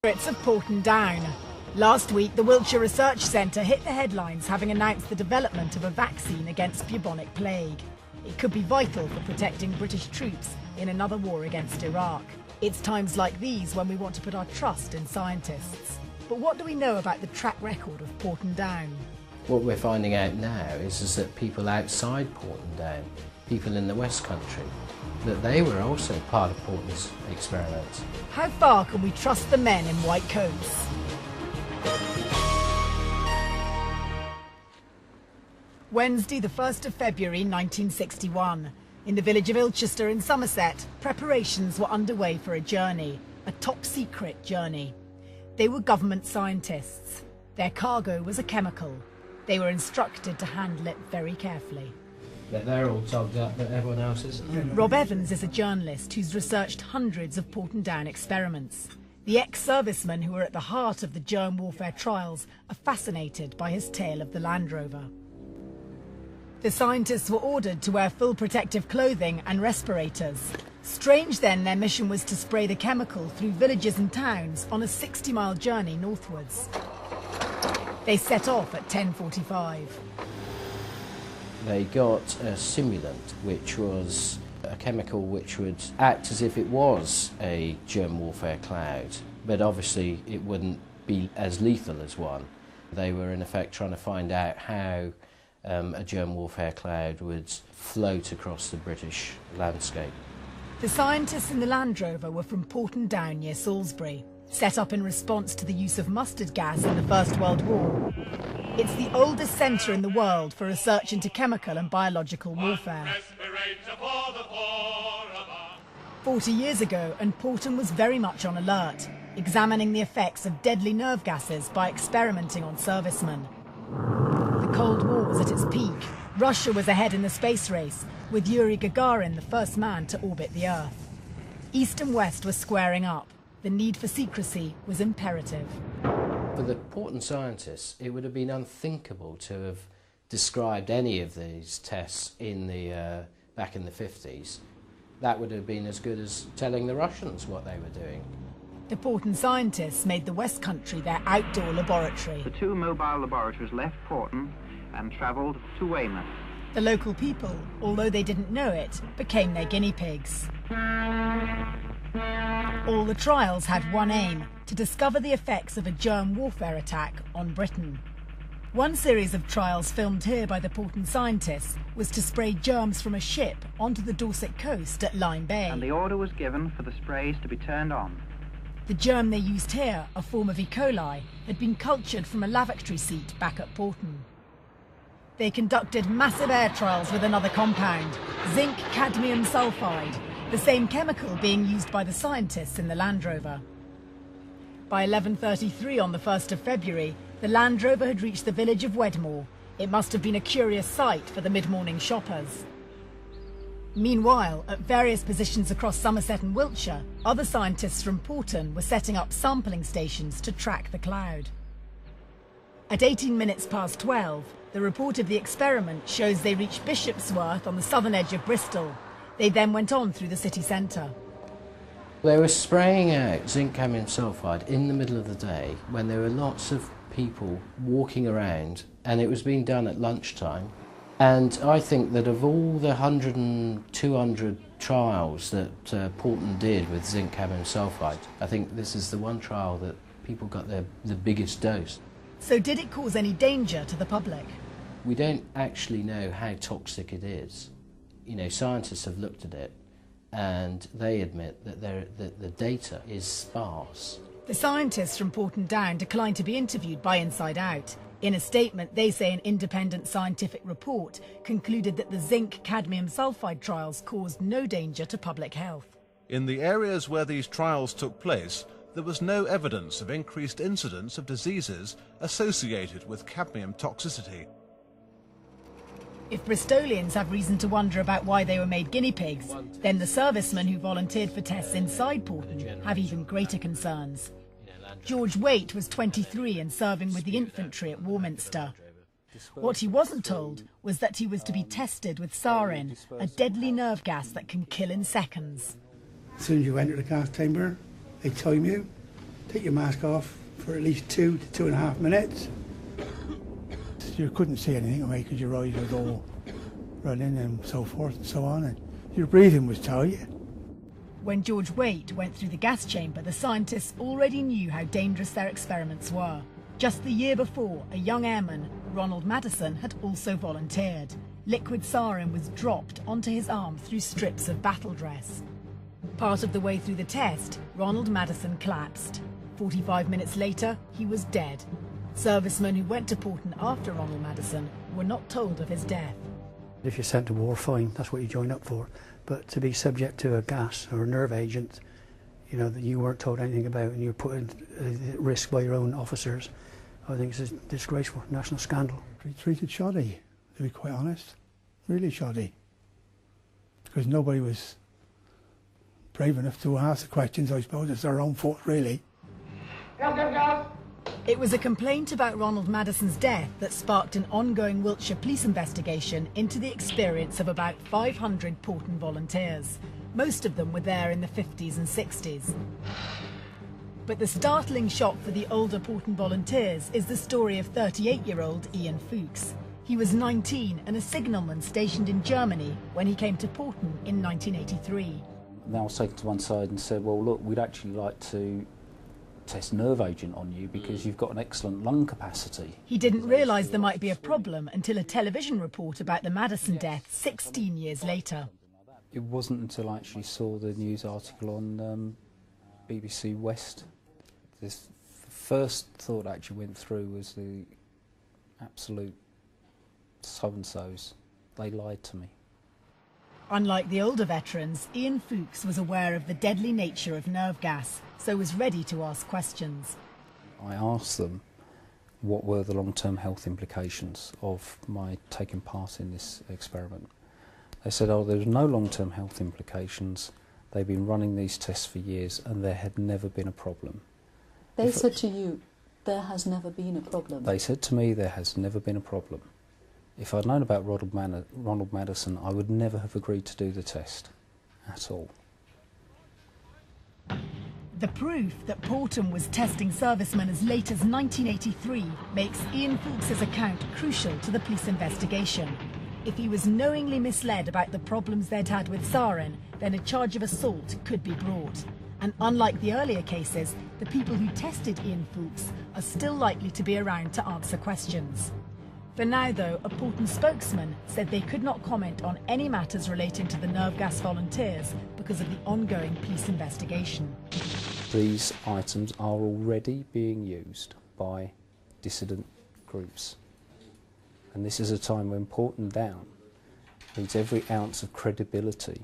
Spirits of Porton Down. Last week, the Wiltshire Research Centre hit the headlines having announced the development of a vaccine against bubonic plague. It could be vital for protecting British troops in another war against Iraq. It's times like these when we want to put our trust in scientists. But what do we know about the track record of Porton Down? What we're finding out now is that people outside Porton Down, people in the West Country, that they were also part of Porton's experiments. How far can we trust the men in white coats? Wednesday, the 1st of February 1961. In the village of Ilchester in Somerset, preparations were underway for a journey, a top-secret journey. They were government scientists. Their cargo was a chemical. They were instructed to handle it very carefully. They're all togged up, but everyone else isn't. Rob Evans is a journalist who's researched hundreds of Porton Down experiments. The ex-servicemen who were at the heart of the germ warfare trials are fascinated by his tale of the Land Rover. The scientists were ordered to wear full protective clothing and respirators. Strange then, their mission was to spray the chemical through villages and towns on a 60-mile journey northwards. They set off at 10:45. They got a simulant, which was a chemical which would act as if it was a germ warfare cloud, but obviously it wouldn't be as lethal as one. They were in effect trying to find out how a germ warfare cloud would float across the British landscape. The scientists in the Land Rover were from Porton Down near Salisbury, set up in response to the use of mustard gas in the First World War. It's the oldest centre in the world for research into chemical and biological warfare. 40 years ago, and Porton was very much on alert, examining the effects of deadly nerve gases by experimenting on servicemen. The Cold War was at its peak. Russia was ahead in the space race, with Yuri Gagarin the first man to orbit the Earth. East and West were squaring up. The need for secrecy was imperative. For the Porton scientists, it would have been unthinkable to have described any of these tests in the back in the 50s. That would have been as good as telling the Russians what they were doing. The Porton scientists made the West Country their outdoor laboratory. The two mobile laboratories left Porton and travelled to Weymouth. The local people, although they didn't know it, became their guinea pigs. All the trials had one aim: to discover the effects of a germ warfare attack on Britain. One series of trials filmed here by the Porton scientists was to spray germs from a ship onto the Dorset coast at Lyme Bay. And the order was given for the sprays to be turned on. The germ they used here, a form of E. coli, had been cultured from a lavatory seat back at Porton. They conducted massive air trials with another compound, Zinc Cadmium Sulphide, the same chemical being used by the scientists in the Land Rover. By 11:33 on the 1st of February, the Land Rover had reached the village of Wedmore. It must have been a curious sight for the mid-morning shoppers. Meanwhile, at various positions across Somerset and Wiltshire, other scientists from Porton were setting up sampling stations to track the cloud. At 18 minutes past 12, the report of the experiment shows they reached Bishopsworth on the southern edge of Bristol. They then went on through the city centre. They were spraying out zinc cadmium sulphide in the middle of the day when there were lots of people walking around, and it was being done at lunchtime. And I think that of all the 100 and 200 trials that Porton did with zinc cadmium sulphide, I think this is the one trial that people got the biggest dose. So did it cause any danger to the public? We don't actually know how toxic it is. You know, scientists have looked at it and they admit that the data is sparse. The scientists from Porton Down declined to be interviewed by Inside Out. In a statement, they say an independent scientific report concluded that the zinc cadmium sulphide trials caused no danger to public health. In the areas where these trials took place, there was no evidence of increased incidence of diseases associated with cadmium toxicity. If Bristolians have reason to wonder about why they were made guinea pigs, then the servicemen who volunteered for tests inside Porton have even greater concerns. George Waite was 23 and serving with the infantry at Warminster. What he wasn't told was that he was to be tested with sarin, a deadly nerve gas that can kill in seconds. As soon as you enter the gas chamber, they time you. take your mask off for at least 2 to 2.5 minutes. You couldn't see anything away because your eyes were all running and so forth and so on, and your breathing was tight. When George Waite went through the gas chamber, the scientists already knew how dangerous their experiments were. Just the year before, a young airman, Ronald Maddison, had also volunteered. Liquid sarin was dropped onto his arm through strips of battle dress. Part of the way through the test, Ronald Maddison collapsed. 45 minutes later, he was dead. Servicemen who went to Porton after Ronald Maddison were not told of his death. If you're sent to war, fine, that's what you join up for. But to be subject to a gas or a nerve agent, you know, that you weren't told anything about and you're put at risk by your own officers, I think it's a disgraceful national scandal. Treated shoddy, to be quite honest. Really shoddy. Because nobody was brave enough to ask the questions. I suppose it's their own fault, really. It was a complaint about Ronald Maddison's death that sparked an ongoing Wiltshire police investigation into the experience of about 500 Porton volunteers. Most of them were there in the 50s and 60s. But the startling shock for the older Porton volunteers is the story of 38-year-old Ian Fuchs. He was 19 and a signalman stationed in Germany when he came to Porton in 1983. Then I was taken to one side and said, well, look, we'd actually like to test nerve agent on you because you've got an excellent lung capacity. He didn't realise there might be a problem until a television report about the Maddison death 16 years later. It wasn't until I actually saw the news article on BBC West. The first thought that actually went through was the absolute so-and-sos. They lied to me. Unlike the older veterans, Ian Fuchs was aware of the deadly nature of nerve gas, so was ready to ask questions. I asked them what were the long-term health implications of my taking part in this experiment. They said, oh, there's no long-term health implications. They've been running these tests for years and there had never been a problem. They said to you, there has never been a problem? They said to me, there has never been a problem. If I'd known about Ronald Maddison, I would never have agreed to do the test at all. The proof that Porton was testing servicemen as late as 1983 makes Ian Fuchs's account crucial to the police investigation. If he was knowingly misled about the problems they'd had with sarin, then a charge of assault could be brought. And unlike the earlier cases, the people who tested Ian Fuchs are still likely to be around to answer questions. For now, though, a Porton spokesman said they could not comment on any matters relating to the nerve gas volunteers because of the ongoing police investigation. These items are already being used by dissident groups. And this is a time when Porton Down needs every ounce of credibility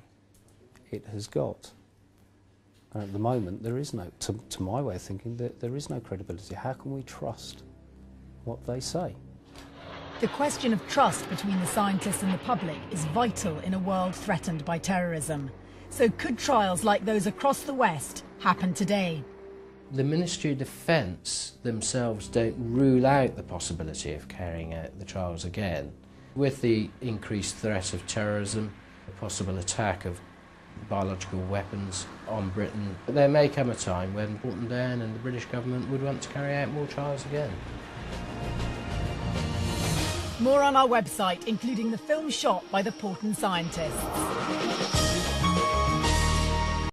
it has got. And at the moment, there is no, to my way of thinking, there is no credibility. How can we trust what they say? The question of trust between the scientists and the public is vital in a world threatened by terrorism. So could trials like those across the West happen today? The Ministry of Defence themselves don't rule out the possibility of carrying out the trials again. With the increased threat of terrorism, the possible attack of biological weapons on Britain, there may come a time when Porton Down and the British government would want to carry out more trials again. More on our website, including the film shot by the Porton scientists.